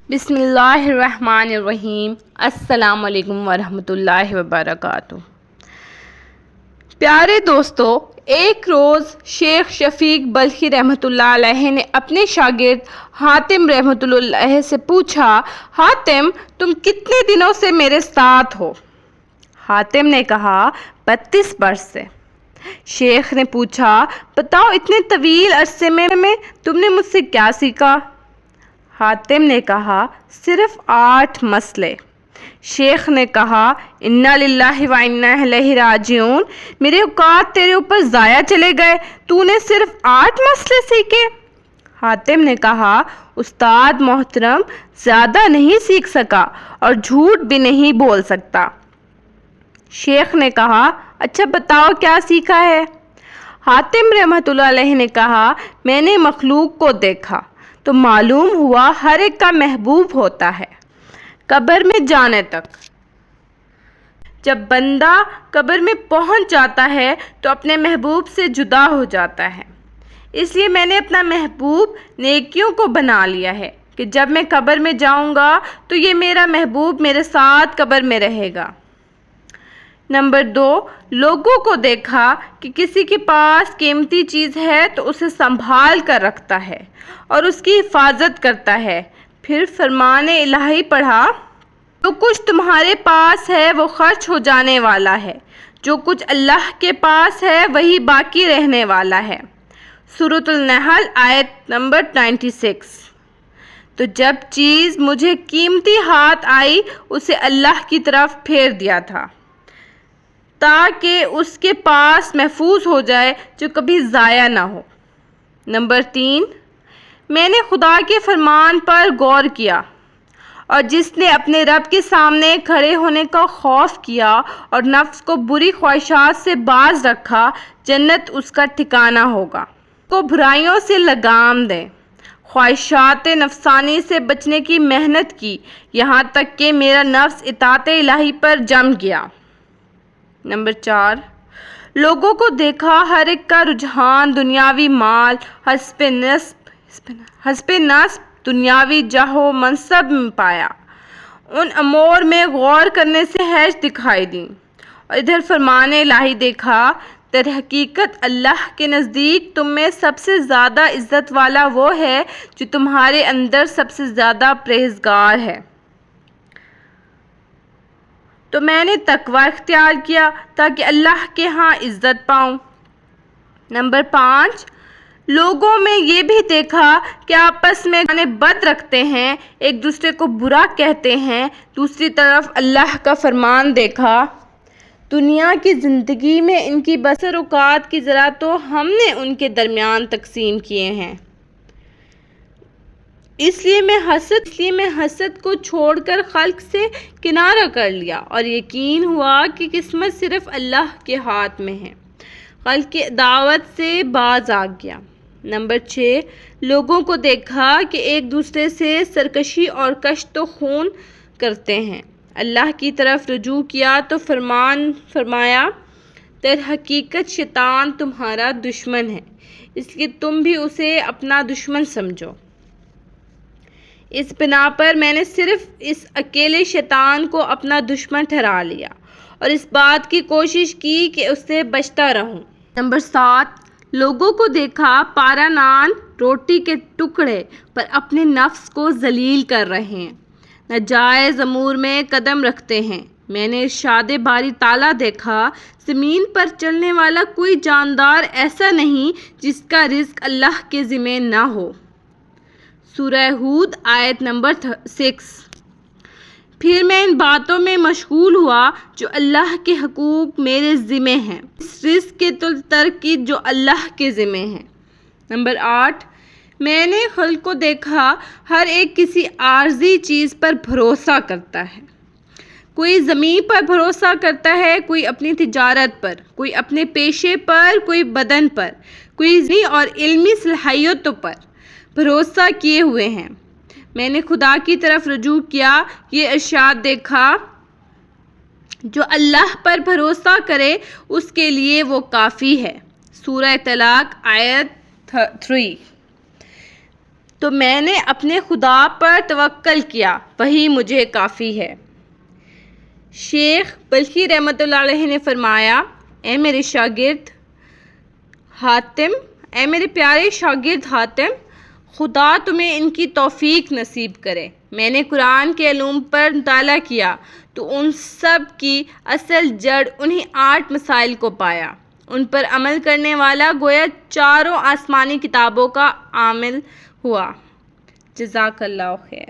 بسم اللہ الرحمن الرحیم۔ السلام علیکم ورحمۃ اللہ وبرکاتہ۔ پیارے دوستو، ایک روز شیخ شفیق بلخی رحمۃ اللہ علیہ نے اپنے شاگرد حاتم رحمۃ اللہ علیہ سے پوچھا، حاتم تم کتنے دنوں سے میرے ساتھ ہو؟ حاتم نے کہا 32 برس سے۔ شیخ نے پوچھا، بتاؤ اتنے طویل عرصے میں تم نے مجھ سے کیا سیکھا؟ حاتم نے کہا صرف 8 مسئلے۔ شیخ نے کہا انا للہ و انا الیہ راجعون، میرے اوقات تیرے اوپر ضائع چلے گئے، تو نے صرف 8 مسئلے سیکھے؟ حاتم نے کہا استاد محترم، زیادہ نہیں سیکھ سکا اور جھوٹ بھی نہیں بول سکتا۔ شیخ نے کہا اچھا بتاؤ کیا سیکھا ہے؟ حاتم رحمۃ اللہ علیہ نے کہا میں نے مخلوق کو دیکھا تو معلوم ہوا ہر ایک کا محبوب ہوتا ہے قبر میں جانے تک۔ جب بندہ قبر میں پہنچ جاتا ہے تو اپنے محبوب سے جدا ہو جاتا ہے، اس لیے میں نے اپنا محبوب نیکیوں کو بنا لیا ہے کہ جب میں قبر میں جاؤں گا تو یہ میرا محبوب میرے ساتھ قبر میں رہے گا۔ نمبر 2، لوگوں کو دیکھا کہ کسی کے پاس قیمتی چیز ہے تو اسے سنبھال کر رکھتا ہے اور اس کی حفاظت کرتا ہے۔ پھر فرمان الہی پڑھا، جو کچھ تمہارے پاس ہے وہ خرچ ہو جانے والا ہے، جو کچھ اللہ کے پاس ہے وہی باقی رہنے والا ہے۔ سورۃ النحل آیت نمبر 96۔ تو جب چیز مجھے قیمتی ہاتھ آئی اسے اللہ کی طرف پھیر دیا تھا تاکہ اس کے پاس محفوظ ہو جائے جو کبھی ضائع نہ ہو۔ نمبر 3، میں نے خدا کے فرمان پر غور کیا اور جس نے اپنے رب کے سامنے کھڑے ہونے کا خوف کیا اور نفس کو بری خواہشات سے باز رکھا، جنت اس کا ٹھکانہ ہوگا۔ کو برائیوں سے لگام دیں، خواہشات نفسانی سے بچنے کی محنت کی، یہاں تک کہ میرا نفس اطاعت الہی پر جم گیا۔ نمبر 4، لوگوں کو دیکھا ہر ایک کا رجحان دنیاوی مال، حسب نسب دنیاوی جاہ و منصب میں پایا، ان امور میں غور کرنے سے حیش دکھائی دی، اور ادھر فرمان الہی دیکھا، در حقیقت اللہ کے نزدیک تم میں سب سے زیادہ عزت والا وہ ہے جو تمہارے اندر سب سے زیادہ پرہیزگار ہے۔ تو میں نے تقوی اختیار کیا تاکہ اللہ کے ہاں عزت پاؤں۔ نمبر 5، لوگوں میں یہ بھی دیکھا کہ آپس میں بد رکھتے ہیں، ایک دوسرے کو برا کہتے ہیں۔ دوسری طرف اللہ کا فرمان دیکھا، دنیا کی زندگی میں ان کی بسر اوقات کی ذرا تو ہم نے ان کے درمیان تقسیم کیے ہیں، اس لیے میں حسد کو چھوڑ کر خلق سے کنارہ کر لیا اور یقین ہوا کہ قسمت صرف اللہ کے ہاتھ میں ہے، خلق کی دعوت سے باز آ گیا۔ نمبر 6، لوگوں کو دیکھا کہ ایک دوسرے سے سرکشی اور کشت و خون کرتے ہیں، اللہ کی طرف رجوع کیا تو فرمایا در حقیقت شیطان تمہارا دشمن ہے، اس لیے تم بھی اسے اپنا دشمن سمجھو۔ اس بنا پر میں نے صرف اس اکیلے شیطان کو اپنا دشمن ٹھہرا لیا اور اس بات کی کوشش کی کہ اس سے بچتا رہوں۔ نمبر 7، لوگوں کو دیکھا پارا نان روٹی کے ٹکڑے پر اپنے نفس کو ذلیل کر رہے ہیں، ناجائز امور میں قدم رکھتے ہیں۔ میں نے ارشاد باری تعالیٰ دیکھا، زمین پر چلنے والا کوئی جاندار ایسا نہیں جس کا رزق اللہ کے ذمہ نہ ہو۔ سورہ ہود آیت نمبر 6۔ پھر میں ان باتوں میں مشغول ہوا جو اللہ کے حقوق میرے ذمہ ہیں، اس رزق کے ترک کی جو اللہ کے ذمہ ہیں۔ نمبر 8، میں نے خلق کو دیکھا ہر ایک کسی عارضی چیز پر بھروسہ کرتا ہے، کوئی زمین پر بھروسہ کرتا ہے، کوئی اپنی تجارت پر، کوئی اپنے پیشے پر، کوئی بدن پر، کوئی ذہنی اور علمی صلاحیتوں پر بھروسہ کیے ہوئے ہیں۔ میں نے خدا کی طرف رجوع کیا، یہ ارشاد دیکھا، جو اللہ پر بھروسہ کرے اس کے لیے وہ کافی ہے۔ سورہ طلاق آیت 3۔ تو میں نے اپنے خدا پر توکل کیا، وہی مجھے کافی ہے۔ شیخ بلخی رحمۃ اللہ علیہ نے فرمایا، اے میرے پیارے شاگرد حاتم، خدا تمہیں ان کی توفیق نصیب کرے۔ میں نے قرآن کے علوم پر مطالعہ کیا تو ان سب کی اصل جڑ انہی 8 مسائل کو پایا۔ ان پر عمل کرنے والا گویا چاروں آسمانی کتابوں کا عامل ہوا۔ جزاک اللہ خیر۔